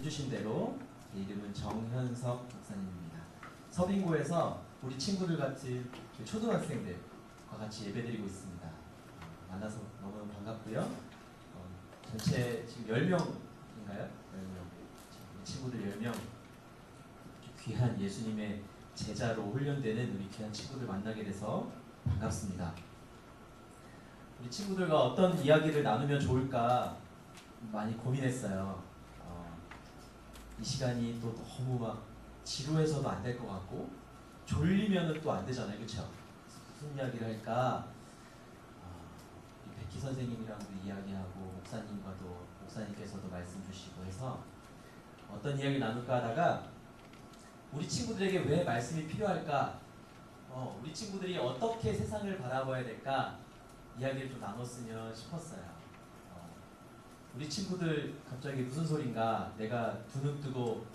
해주신 대로 제 이름은 정현석 목사님입니다. 서빙고에서 우리 친구들 같은 초등학생들과 같이 예배드리고 있습니다. 만나서 너무 반갑고요. 전체 지금 10명인가요? 10명. 우리 친구들 10명. 귀한 예수님의 제자로 훈련되는 우리 귀한 친구들 만나게 돼서 반갑습니다. 우리 친구들과 어떤 이야기를 나누면 좋을까 많이 고민했어요. 이 시간이 또 너무 막 지루해서도 안 될 것 같고 졸리면은 또 안 되잖아요, 그렇죠? 무슨 이야기를 할까? 우리 백희 선생님이랑도 이야기하고 목사님께서도 말씀 주시고 해서 어떤 이야기를 나눌까 하다가 우리 친구들에게 왜 말씀이 필요할까? 우리 친구들이 어떻게 세상을 바라봐야 될까? 이야기를 좀 나눴으면 싶었어요. 우리 친구들 갑자기 무슨 소린가? 내가 두 눈 뜨고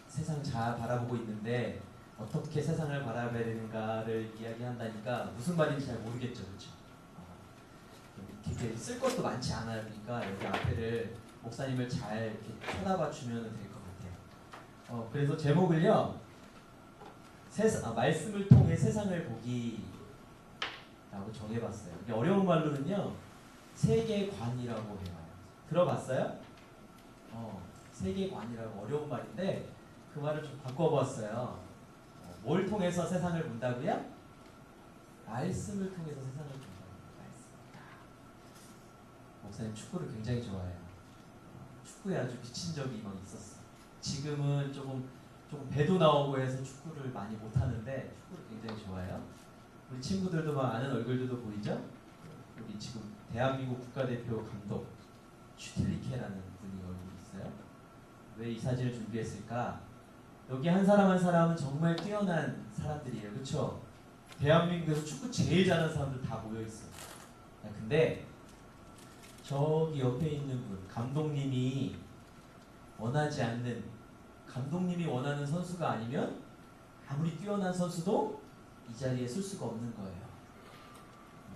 세상 잘 바라보고 있는데 어떻게 세상을 바라봐야 되는가를 이야기한다니까 무슨 말인지 잘 모르겠죠, 그렇죠? 이렇게 쓸 것도 많지 않아요. 그러니까 여기 앞에를 목사님을 잘 이렇게 쳐다봐 주면 될 것 같아요. 그래서 제목을요, 말씀을 통해 세상을 보기라고 정해봤어요. 이게 어려운 말로는요, 세계관이라고 해요. 들어봤어요? 세계관이라고 어려운 말인데 그 말을 좀 바꿔보았어요. 뭘 통해서 세상을 본다고요? 말씀을 통해서 세상을 본다고요. 말씀. 목사님 축구를 굉장히 좋아해요. 축구에 아주 미친 적이 막 있었어. 지금은 조금 배도 나오고 해서 축구를 많이 못하는데 축구를 굉장히 좋아해요. 우리 친구들도 막 아는 얼굴들도 보이죠? 우리 지금 대한민국 국가대표 감독 슈틸리케라는 분이 얼굴이 있어요. 왜 이 사진을 준비했을까? 여기 한 사람 한 사람은 정말 뛰어난 사람들이에요. 그렇죠? 대한민국에서 축구 제일 잘하는 사람들 다 모여있어요. 근데 저기 옆에 있는 분, 감독님이 원하는 선수가 아니면 아무리 뛰어난 선수도 이 자리에 쓸 수가 없는 거예요.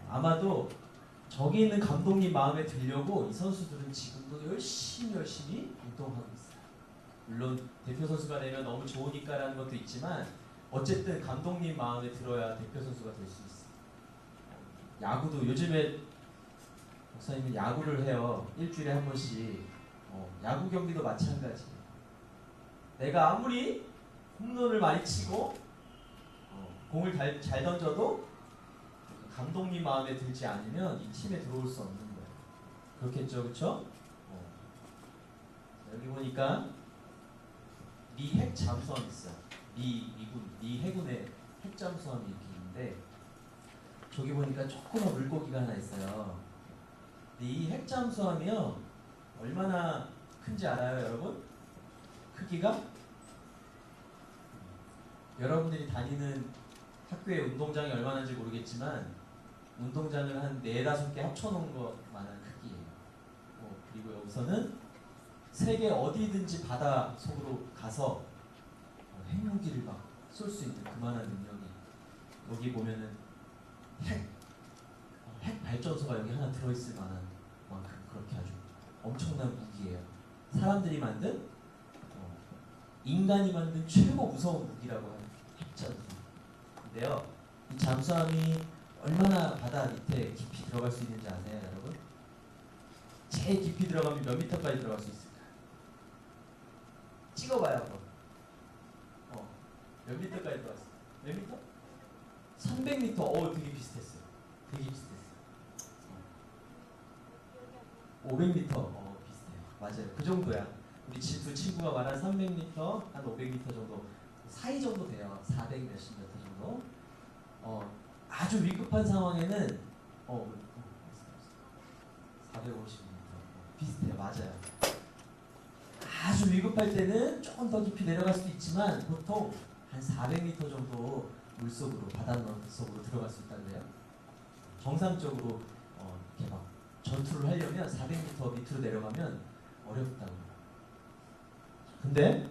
아마도 저기 있는 감독님 마음에 들려고 이 선수들은 지금도 열심히 운동하고 있어요. 물론 대표 선수가 되면 너무 좋으니까라는 것도 있지만 어쨌든 감독님 마음에 들어야 대표 선수가 될 수 있어요. 야구도 요즘에 목사님은 야구를 해요. 일주일에 한 번씩. 야구 경기도 마찬가지예요. 내가 아무리 홈런을 많이 치고 공을 잘 던져도 감독님 마음에 들지 않으면 이 팀에 들어올 수 없는 거예요. 그렇겠죠, 그렇죠? 여기 보니까 미 핵 잠수함 있어요. 미 해군의 핵 잠수함이 이렇게 있는데 저기 보니까 조그만 물고기가 하나 있어요. 이 핵 잠수함이요 얼마나 큰지 알아요, 여러분? 크기가? 여러분들이 다니는 학교의 운동장이 얼마나인지 모르겠지만 운동장을 한 4-5개 합쳐놓은 것만한 크기예요. 그리고 여기서는 세계 어디든지 바다 속으로 가서 핵무기를 막 쏠 수 있는 그만한 능력이, 여기 보면은 핵 발전소가 여기 하나 들어있을 만한 만큼 그렇게 아주 엄청난 무기예요. 사람들이 만든 인간이 만든 최고 무서운 무기라고 하는 핵잠수함. 근데요, 이 잠수함이 얼마나 바다 밑에 깊이 들어갈 수 있는지 아세요, 여러분? 제일 깊이 들어가면 몇 미터까지 들어갈 수 있을까요? 찍어봐요, 한번. 몇 미터까지 들어갔어요? 몇 미터? 300미터. 되게 비슷했어요. 500미터. 비슷해요. 맞아요. 그 정도야. 우리 두 친구가 말한 300미터, 한 500미터 정도 사이 정도 돼요. 400 몇십 미터 정도. 아주 위급한 상황에는 450m 비슷해요. 맞아요. 아주 위급할 때는 조금 더 깊이 내려갈 수도 있지만 보통 한 400m 정도 물속으로, 바닷속으로 들어갈 수 있다는데요. 정상적으로 이렇게 막 전투를 하려면 400m 밑으로 내려가면 어렵다고. 근데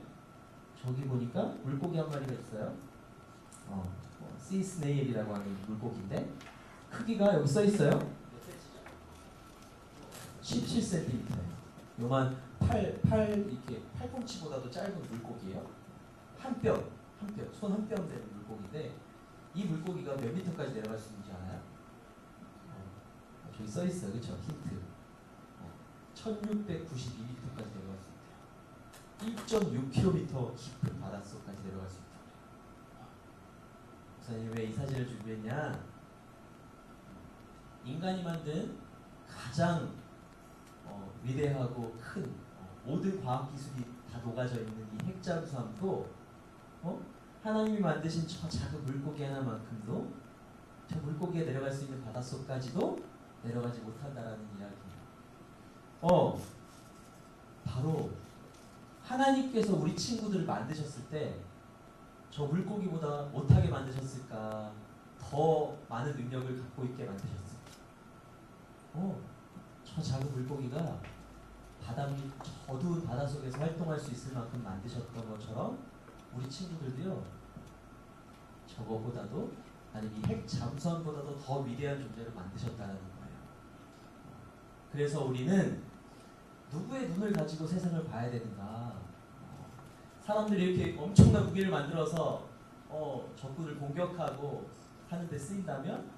저기 보니까 물고기 한 마리가 있어요. 씨 스네일이라고 하는 물고기인데 크기가 여기 써 있어요. 17cm예요. 요만 이렇게 팔꿈치보다도 짧은 물고기예요. 손 한 뼘 되는 물고기인데 이 물고기가 몇 미터까지 내려갈 수 있는지 알아요? 저기 써 있어요, 그렇죠? 힌트. 1692m까지 내려갈 수 있대요. 1.6km 깊은 바닷속까지 내려갈 수 있대요. 목사님 왜 이 사진을 준비했냐? 인간이 만든 가장 위대하고 큰 모든 과학 기술이 다 녹아져 있는 이 핵잠수함도 하나님이 만드신 저 작은 물고기 하나만큼도 저 물고기가 내려갈 수 있는 바닷속까지도 내려가지 못한다라는 이야기예요. 바로 하나님께서 우리 친구들을 만드셨을 때 저 물고기보다 못하게 만드셨을까? 더 많은 능력을 갖고 있게 만드셨을까? 저 작은 물고기가 어두운 바닷속에서 활동할 수 있을 만큼 만드셨던 것처럼 우리 친구들도요, 저거보다도 아니면 이 핵 잠수함보다도 더 위대한 존재를 만드셨다는 거예요. 그래서 우리는 누구의 눈을 가지고 세상을 봐야 되는가? 사람들이 이렇게 엄청난 무기를 만들어서 적군을 공격하고 하는 데 쓰인다면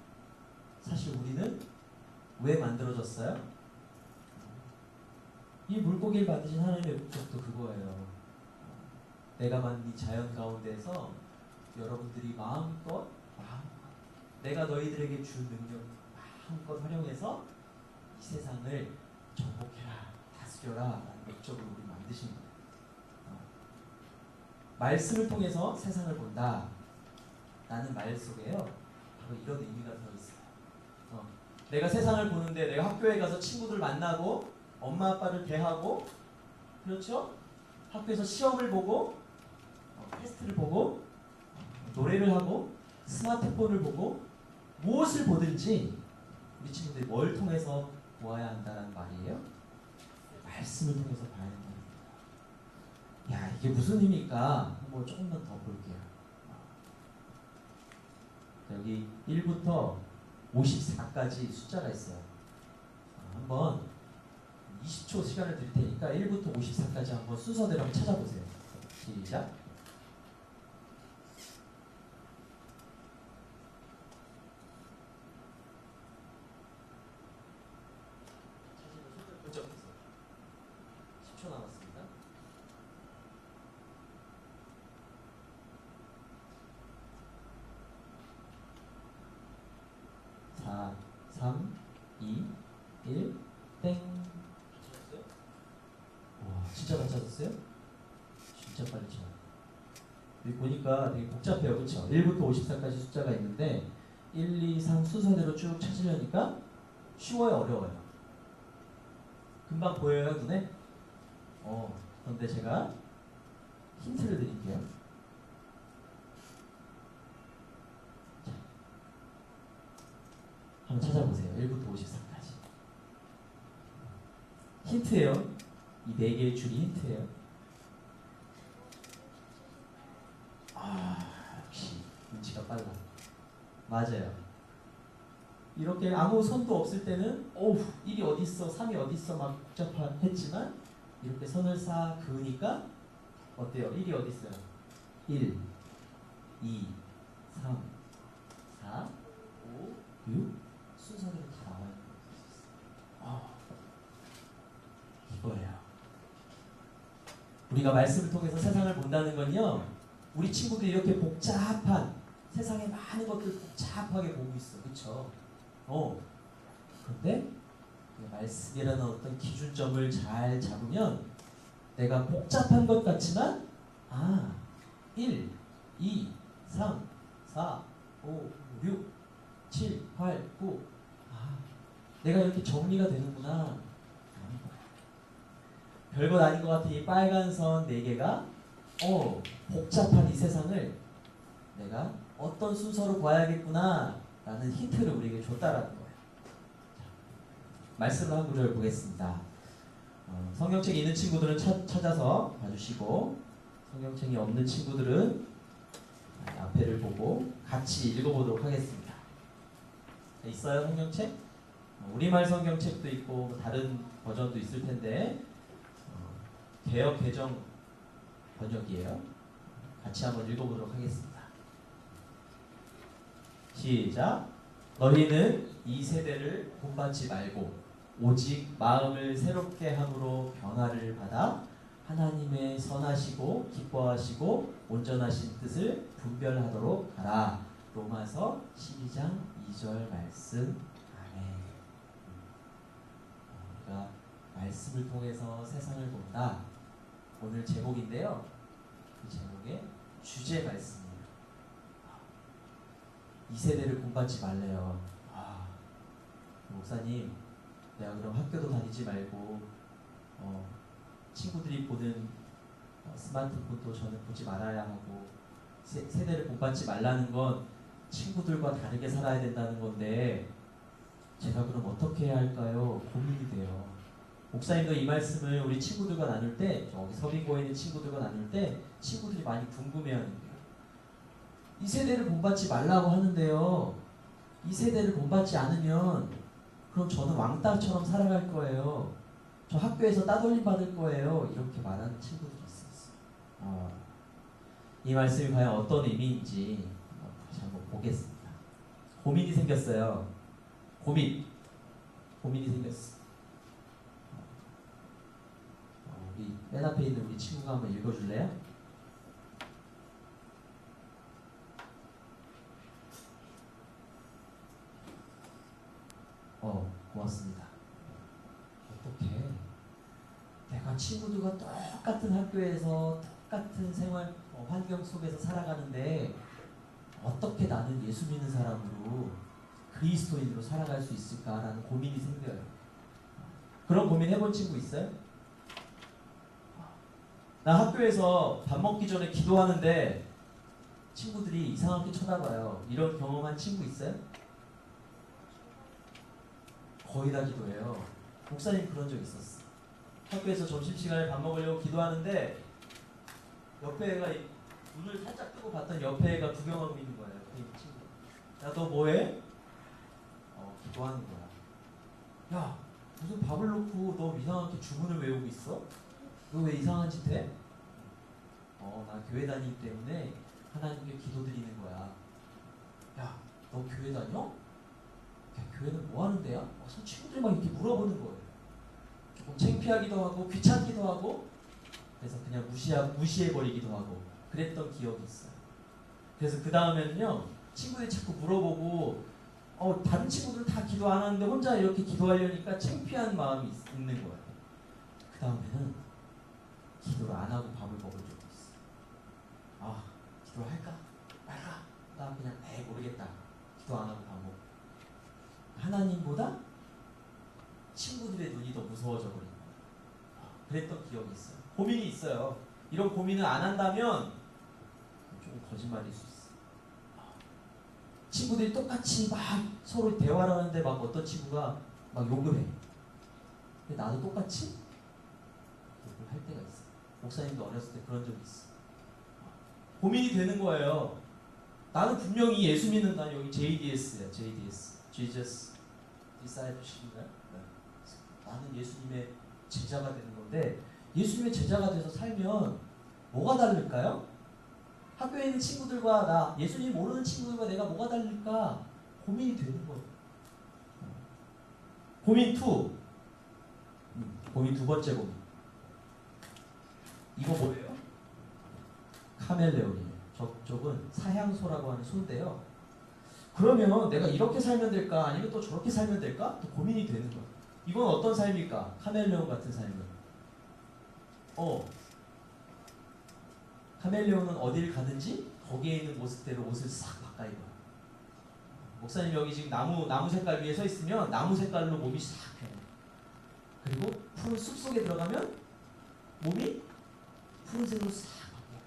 사실 우리는 왜 만들어졌어요? 이 물고기를 만드신 하나님의 목적도 그거예요. 내가 만든 이 자연 가운데서 여러분들이 마음껏 내가 너희들에게 준 능력 마음껏 활용해서 이 세상을 정복해라, 다스려라 라는 목적으로 우리 만드신 거예요. 말씀을 통해서 세상을 본다 라는 말 속에요, 바로 이런 의미가 들어있어요. 내가 세상을 보는데 내가 학교에 가서 친구들 만나고 엄마 아빠를 대하고, 그렇죠? 학교에서 시험을 보고 테스트를 보고 노래를 하고 스마트폰을 보고 무엇을 보든지 우리 친구들이 뭘 통해서 보아야 한다는 말이에요? 말씀을 통해서 봐야 된다는 거예요. 야, 이게 무슨 의미일까? 한번 조금만 더 볼게요. 여기 1부터 54까지 숫자가 있어요. 한번 20초 시간을 드릴 테니까 1부터 54까지 한번 순서대로 한번 찾아보세요. 시작. 찾으면 손을 번쩍 드세요. 10초 남았습니다. 4, 3, 2, 1, 땡. 찾았어요? 와, 진짜 잘 찾았어요? 진짜 빨리 찾아요. 여기 보니까 되게 복잡해요, 그렇죠? 1부터 54까지 숫자가 있는데 1, 2, 3 순서대로 쭉 찾으려니까 쉬워요, 어려워요? 금방 보여요, 눈에? 그런데 제가 힌트를 드릴게요. 자, 한번 찾아보세요. 1부터 54까지. 힌트예요. 이 4개의 줄이 힌트예요. 역시 눈치가 빨라. 맞아요. 이렇게 아무 선도 없을 때는 1이 어딨어, 3이 어딨어 막 복잡했지만 이렇게 선을 싹 그으니까 어때요? 1이 어딨어요? 1, 2, 3, 4, 5, 6 순서대로 다 나와 있는 거예요. 이거예요. 우리가 말씀을 통해서 세상을 본다는 건요, 우리 친구들이 이렇게 복잡한 세상에 많은 것들을 복잡하게 보고 있어, 그렇죠? 그런데 말씀이라는 어떤 기준점을 잘 잡으면 내가 복잡한 것 같지만 1, 2, 3, 4, 5, 6, 7, 8, 9 내가 이렇게 정리가 되는구나. 별것 아닌 것 같은 이 빨간 선 4개가 복잡한 이 세상을 내가 어떤 순서로 봐야겠구나 라는 힌트를 우리에게 줬다라는 거예요. 말씀을 한 구절 보겠습니다. 성경책이 있는 친구들은 찾아서 봐주시고, 성경책이 없는 친구들은 앞에를 보고 같이 읽어보도록 하겠습니다. 있어요, 성경책? 우리말 성경책도 있고 다른 버전도 있을 텐데 개역 개정 번역이에요. 같이 한번 읽어보도록 하겠습니다. 시작. 너희는 이 세대를 본받지 말고 오직 마음을 새롭게 함으로 변화를 받아 하나님의 선하시고 기뻐하시고 온전하신 뜻을 분별하도록 하라. 로마서 12장 2절 말씀. 아멘. 우리가 말씀을 통해서 세상을 본다. 오늘 제목인데요. 그 제목의 주제 말씀이에요. 이 세대를 본받지 말래요. 목사님, 내가 그럼 학교도 다니지 말고 친구들이 보는 스마트폰도 저는 보지 말아야 하고 세대를 본받지 말라는 건 친구들과 다르게 살아야 된다는 건데 제가 그럼 어떻게 해야 할까요? 고민이 돼요. 목사님도 이 말씀을 우리 친구들과 나눌 때, 저기 서빙고에 있는 친구들과 나눌 때 친구들이 많이 궁금해하는데요. 이 세대를 본받지 말라고 하는데요. 이 세대를 본받지 않으면 그럼 저는 왕따처럼 살아갈 거예요. 저 학교에서 따돌림 받을 거예요. 이렇게 말하는 친구들이 있었어요. 이 말씀이 과연 어떤 의미인지 다시 한번 보겠습니다. 고민이 생겼어요. 고민이 생겼어. 우리 맨 앞에 있는 우리 친구가 한번 읽어줄래요? 고맙습니다. 어떻게 내가 친구들과 똑같은 학교에서 똑같은 생활 환경 속에서 살아가는데 어떻게 나는 예수 믿는 사람으로 그리스도인으로 살아갈 수 있을까라는 고민이 생겨요. 그런 고민 해본 친구 있어요? 나 학교에서 밥 먹기 전에 기도하는데 친구들이 이상하게 쳐다봐요. 이런 경험한 친구 있어요? 거의 다 기도해요. 목사님 그런 적 있었어. 학교에서 점심시간에 밥 먹으려고 기도하는데 옆에 애가 눈을 살짝 뜨고 봤더니 옆에 애가 구경하고 있는 거예요. 옆에 있는 친구. 야, 너 뭐해? 기도하는 거야. 야, 무슨 밥을 놓고 너 이상하게 주문을 외우고 있어? 너 왜 이상한 짓 해? 나 교회 다니기 때문에 하나님께 기도 드리는 거야. 야, 너 교회 다녀? 야, 교회는 뭐 하는 데야? 친구들이 막 이렇게 물어보는 거예요. 조금 창피하기도 하고 귀찮기도 하고 그래서 그냥 무시해버리기도 하고 그랬던 기억이 있어요. 그래서 그 다음에는요, 친구들이 자꾸 물어보고 다른 친구들 다 기도 안 하는데 혼자 이렇게 기도하려니까 창피한 마음이 있는 거예요. 그 다음에는 기도를 안 하고 밥을 먹은 적이 있어요. 기도를 할까? 말까? 나 그냥 모르겠다. 기도 안 하고 밥 먹고. 하나님보다 친구들의 눈이 더 무서워져 버린 거예요. 그랬던 기억이 있어요. 고민이 있어요. 이런 고민을 안 한다면 조금 거짓말일 수 있어요. 친구들이 똑같이 막 서로 대화를 하는데 막 어떤 친구가 막 욕을 해. 근데 나도 똑같이 욕을 할 때가 있어요. 목사님도 어렸을 때 그런 적이 있어요. 고민이 되는 거예요. 나는 분명히 예수 믿는다. 여기 JDS야. JDS. Jesus Discipleship인가요? 나는 예수님의 제자가 되는 건데 예수님의 제자가 돼서 살면 뭐가 다를까요? 학교에 있는 친구들과 나, 예수님 모르는 친구들과 내가 뭐가 다를까? 고민이 되는 거예요. 고민 2. 고민 두 번째 고민. 이거 뭐예요? 카멜레온이에요. 저쪽은 사향소라고 하는 소인데요. 그러면 내가 이렇게 살면 될까? 아니면 또 저렇게 살면 될까? 또 고민이 되는 거예요. 이건 어떤 삶일까? 카멜레온 같은 삶은. 카멜레온은 어딜 가든지 거기에 있는 모습대로 옷을 싹 바꿔 입어요. 목사님 여기 지금 나무 색깔 위에 서 있으면 나무 색깔로 몸이 싹 변해요. 그리고 푸른 숲속에 들어가면 몸이 푸른색으로 싹 바뀌어요.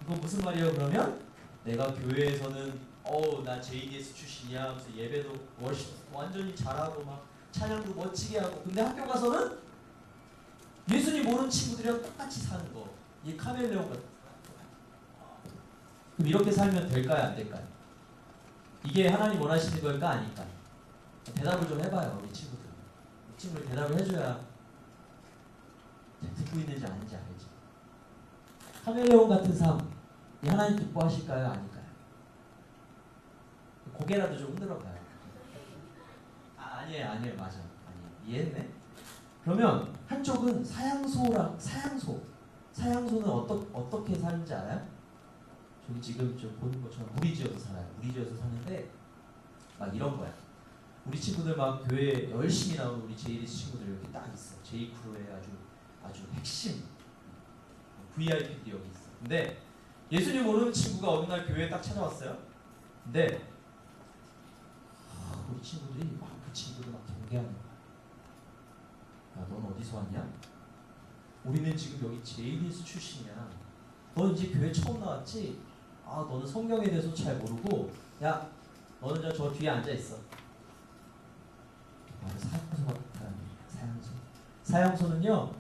이건 무슨 말이에요? 그러면 내가 교회에서는 나 JDS 출신이야 하면서 예배도 월십 완전히 잘하고 막 찬양도 멋지게 하고, 근데 학교 가서는 예수님 모르는 친구들이랑 똑같이 사는 거. 이 카멜레온 같은 거. 그럼 이렇게 살면 될까요? 안 될까요? 이게 하나님 원하시는 걸까? 아닐까? 대답을 좀 해봐요. 우리 친구들. 우리 친구들 대답을 해줘야 듣고 있는지 아닌지 알지? 카멜레온 같은 삶, 이 하나님 기뻐하실까요? 아닐까요? 고개라도 좀 흔들어봐요. 아니에요, 맞아. 이해했네? 그러면 한쪽은 사양소는 어떻게 사는지 알아요? 저기 지금 좀 보는 것처럼 무리지어서 살아요. 무리지어서 사는데 막 이런 거야. 우리 친구들 막 교회 열심히 나오는 우리 JDS 친구들 이렇게 딱 있어. J크루의 아주 핵심 VIP들이 여기 있어. 근데 예수님 모르는 친구가 어느 날 교회에 딱 찾아왔어요. 근데 우리 친구들이 막 그 친구들 막 경계하는 거야. 야, 넌 어디서 왔냐? 우리는 지금 여기 JDS 출신이야. 너 이제 교회 처음 나왔지? 아, 너는 성경에 대해서 잘 모르고, 야, 너는 저 뒤에 앉아 있어. 사양소 같은 사양소. 사양소는요,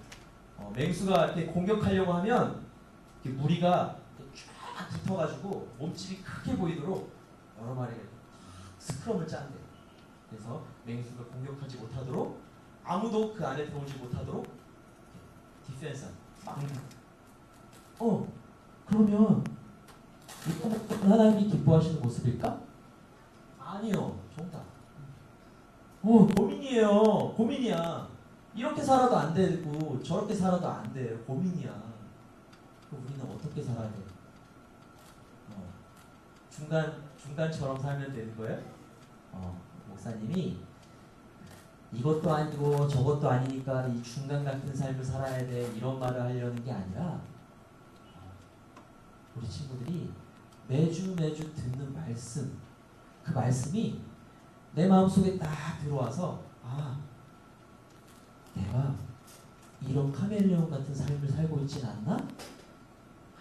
맹수가 이렇게 공격하려고 하면 이렇게 무리가 쫙 붙어가지고 몸집이 크게 보이도록 여러 마리가 스크럼을 짠대. 그래서 맹수가 공격하지 못하도록, 아무도 그 안에 들어오지 못하도록 디펜스 그러면 이거 하나님이 기뻐하시는 모습일까? 아니요. 정답. 고민이야. 이렇게 살아도 안 되고 저렇게 살아도 안 돼. 고민이야. 그럼 우리는 어떻게 살아야 돼? 중간처럼 살면 되는 거예요? 목사님이 이것도 아니고 저것도 아니니까 이 중간 같은 삶을 살아야 돼. 이런 말을 하려는 게 아니라 우리 친구들이 매주 듣는 말씀, 그 말씀이 내 마음속에 딱 들어와서 내가 이런 카멜레온 같은 삶을 살고 있진 않나?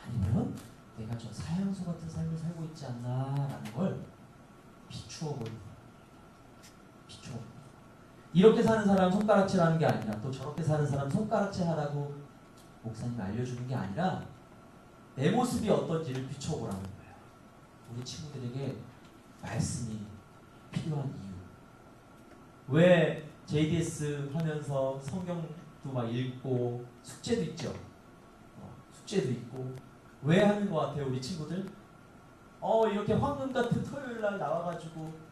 아니면 내가 저 사양소 같은 삶을 살고 있지 않나? 라는 걸 비추어 보는 거야. 이렇게 사는 사람 손가락질 하는 게 아니라 또 저렇게 사는 사람 손가락질 하라고 목사님이 알려주는 게 아니라 내 모습이 어떤지를 비춰보라는 거예요. 우리 친구들에게 말씀이 필요한 이유. 왜 JDS 하면서 성경도 막 읽고 숙제도 있죠. 숙제도 있고 왜 하는 것 같아요, 우리 친구들? 이렇게 황금 같은 토요일 날 나와가지고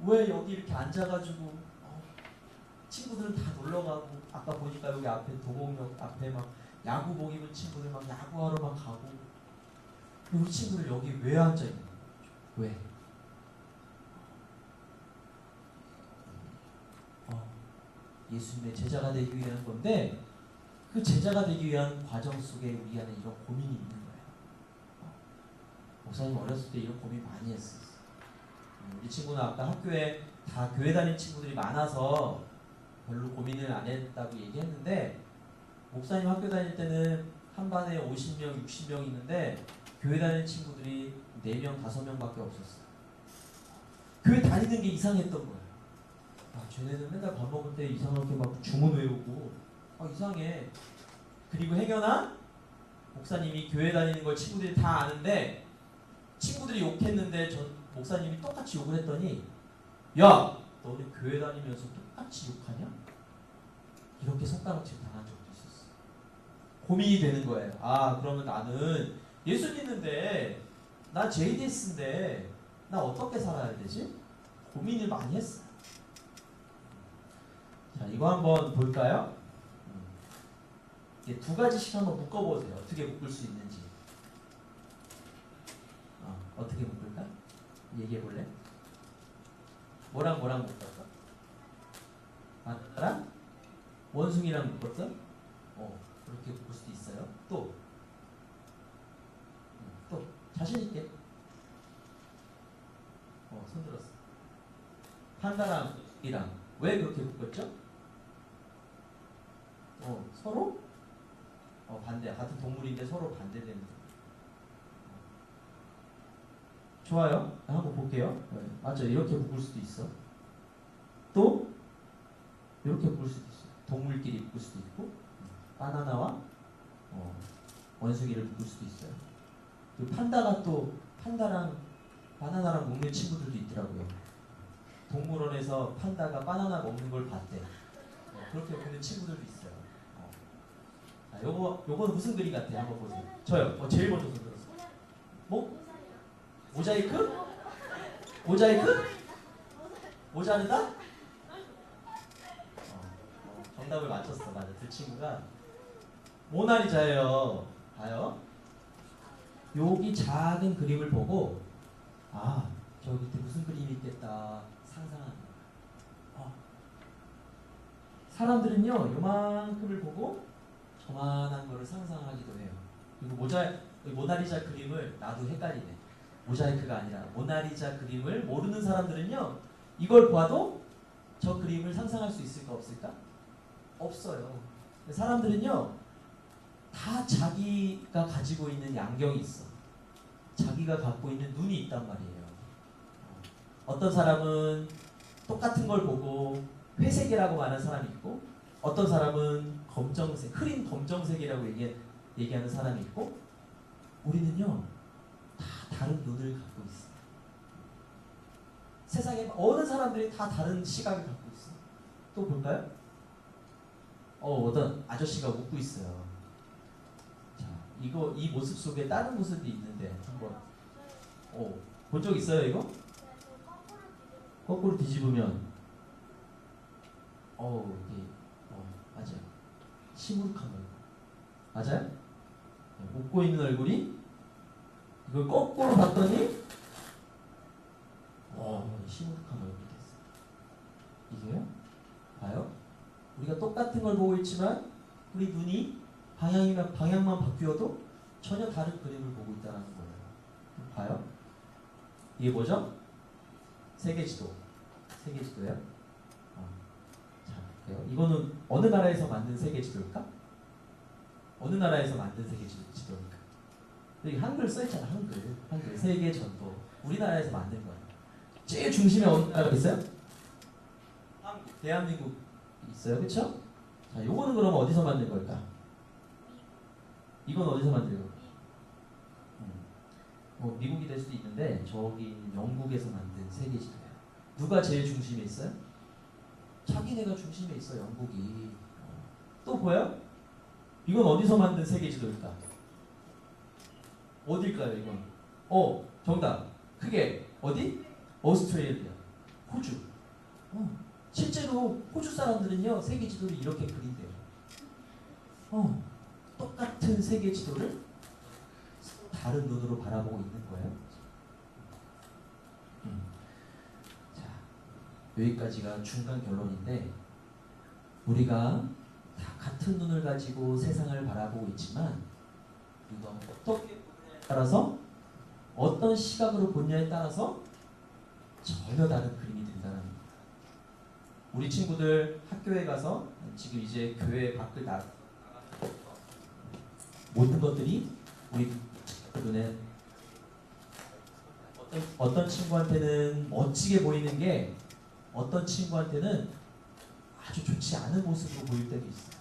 왜 여기 이렇게 앉아가지고 친구들은 다 놀러가고 아까 보니까 여기 앞에 도봉역 앞에 막 야구복 입은 친구들 막 야구하러 막 가고 우리 친구들 여기 왜 앉아있는 거죠? 왜? 예수님의 제자가 되기 위한 건데 그 제자가 되기 위한 과정 속에 우리 안에 이런 고민이 있는 거예요. 목사님 어렸을 때 이런 고민 많이 했었어요. 우리 친구는 아까 학교에 다 교회 다니는 친구들이 많아서 별로 고민을 안 했다고 얘기했는데 목사님 학교 다닐 때는 한 반에 50명, 60명 있는데 교회 다니는 친구들이 4명, 5명밖에 없었어요. 교회 다니는 게 이상했던 거예요. 쟤네는 맨날 밥 먹을 때 이상하게 막 주문 외우고 이상해. 그리고 행여나 목사님이 교회 다니는 걸 친구들이 다 아는데 친구들이 욕했는데 목사님이 똑같이 욕을 했더니 야! 너는 교회 다니면서 똑같이 욕하냐? 이렇게 손가락질 당한 적도 있었어. 고민이 되는 거예요. 그러면 나는 예수 믿는데 나 JDS인데 나 어떻게 살아야 되지? 고민을 많이 했어요. 자, 이거 한번 볼까요? 두 가지씩 한번 묶어보세요. 어떻게 묶을 수 있는지. 어떻게 묶을까? 얘기해볼래? 뭐랑 묶었어? 나랑 원숭이랑 묶었어? 그렇게 묶을 수도 있어요. 또 자신있게 손 들었어. 판다랑이랑 왜 그렇게 묶었죠? 서로 반대. 같은 동물인데 서로 반대되는 거. 좋아요. 한번 볼게요. 맞죠? 이렇게 묶을 수도 있어. 또 이렇게 묶을 수도 있어. 동물끼리 묶을 수도 있고 바나나와 원숭이를 묶을 수도 있어요. 그리고 판다가 또 판다랑 바나나랑 먹는 친구들도 있더라고요. 동물원에서 판다가 바나나 먹는 걸 봤대. 그렇게 보는 친구들도 있어요. 자, 요거는 무슨 그림 같아요? 한번 보세요. 저요. 제일 먼저 손 들었어요. 뭐? 모자이크? 모자이크? 모자르다? 정답을 맞췄어. 맞아. 두 친구가 모나리자예요. 봐요. 여기 작은 그림을 보고 아, 저 밑에 무슨 그림이 있겠다 상상하는 거예요. 사람들은요, 요만큼을 보고 저만한 거를 상상하기도 해요. 그리고 모나리자 그림을 나도 헷갈리네. 모자이크가 아니라 모나리자 그림을 모르는 사람들은요, 이걸 봐도 저 그림을 상상할 수 있을까 없을까? 없어요. 사람들은요, 다 자기가 가지고 있는 양경이 있어. 자기가 갖고 있는 눈이 있단 말이에요. 어떤 사람은 똑같은 걸 보고 회색이라고 말하는 사람이 있고, 어떤 사람은 검정색, 흐린 검정색이라고 얘기하는 사람이 있고, 우리는요 다 다른 눈을 갖고 있어요. 세상에 어느 사람들이 다 다른 시각을 갖고 있어요. 또 볼까요? 어떤 아저씨가 웃고 있어요. 자, 이 모습 속에 다른 모습이 있는데 한번 본 적 있어요 이거? 거꾸로 뒤집으면 이게 맞아요. 시무룩한 얼굴. 맞아요? 웃고 있는 얼굴이 이걸 거꾸로 봤더니 시무룩한 얼굴이 됐어요. 이게요? 봐요? 우리가 똑같은 걸 보고 있지만 우리 눈이 방향만 바뀌어도 전혀 다른 그림을 보고 있다는 거예요. 봐요? 이게 뭐죠? 세계지도. 세계지도예요? 자, 볼게요. 이거는 어느 나라에서 만든 세계지도일까? 어느 나라에서 만든 세계지도입니까? 여기 한글 써있잖아. 한글. 세계전도. 우리나라에서 만든 거예요. 제일 중심에 어느 나라가 있어요? 한국. 대한민국 있어요. 그렇죠? 자, 요거는 그럼 어디서 만든 걸까? 이건 어디서 만든 거? 미국이 될 수도 있는데 저기 영국에서 만든 세계지도예요. 누가 제일 중심에 있어요? 자기네가 중심에 있어. 영국이. 또 보여요? 이건 어디서 만든 세계지도일까? 어딜까요 이건? 정답. 그게 어디? 오스트레일리아. 호주. 실제로 호주 사람들은요 세계지도를 이렇게 그린대요. 똑같은 세계지도를 다른 눈으로 바라보고 있는 거예요. 자, 여기까지가 중간 결론인데 우리가 다 같은 눈을 가지고 세상을 바라보고 있지만 우리가 어떻게 보느냐에 따라서 어떤 시각으로 보느냐에 따라서 전혀 다른 그림이 된다는 겁니다. 우리 친구들 학교에 가서 지금 이제 교회 밖을 나가서 모든 것들이 우리 눈에 어떤 친구한테는 멋지게 보이는 게 어떤 친구한테는 아주 좋지 않은 모습으로 보일 때도 있어요.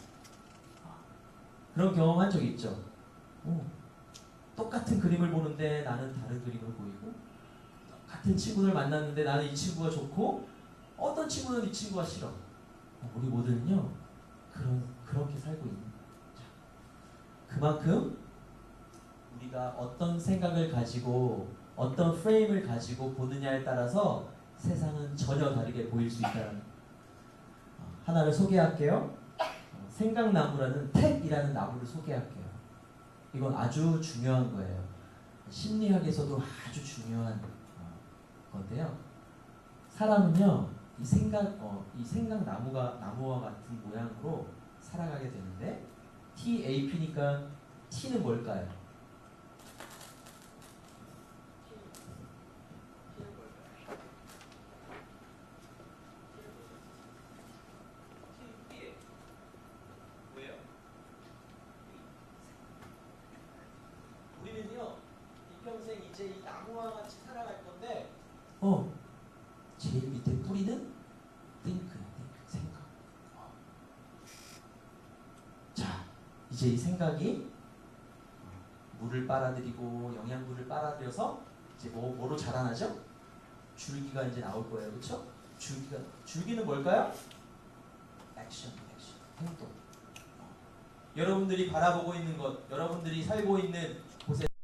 그런 경험한 적 있죠? 똑같은 그림을 보는데 나는 다른 그림을 보이고 같은 친구를 만났는데 나는 이 친구가 좋고 어떤 친구는 이 친구가 싫어. 우리 모두는요 그렇게 살고 있는 거예요. 그만큼 우리가 어떤 생각을 가지고 어떤 프레임을 가지고 보느냐에 따라서 세상은 전혀 다르게 보일 수 있다는 하나를 소개할게요. 생각나무라는 택이라는 나무를 소개할게요. 이건 아주 중요한 거예요. 심리학에서도 아주 중요한 건데요. 사람은요 이 생각나무와 같은 모양으로 살아가게 되는데 TAP니까 T는 뭘까요? 우리는요 이평생 이제 이 나무와 같이 살아갈 건데 제일 밑에 뿌리는 think야. 생각. 자, 이제 이 생각이 물을 빨아들이고 영양분을 빨아들여서 이제 뭐로 자라나죠? 줄기가 이제 나올 거예요. 그렇죠? 줄기는 뭘까요? 액션, 행동. 여러분들이 바라보고 있는 것, 여러분들이 살고 있는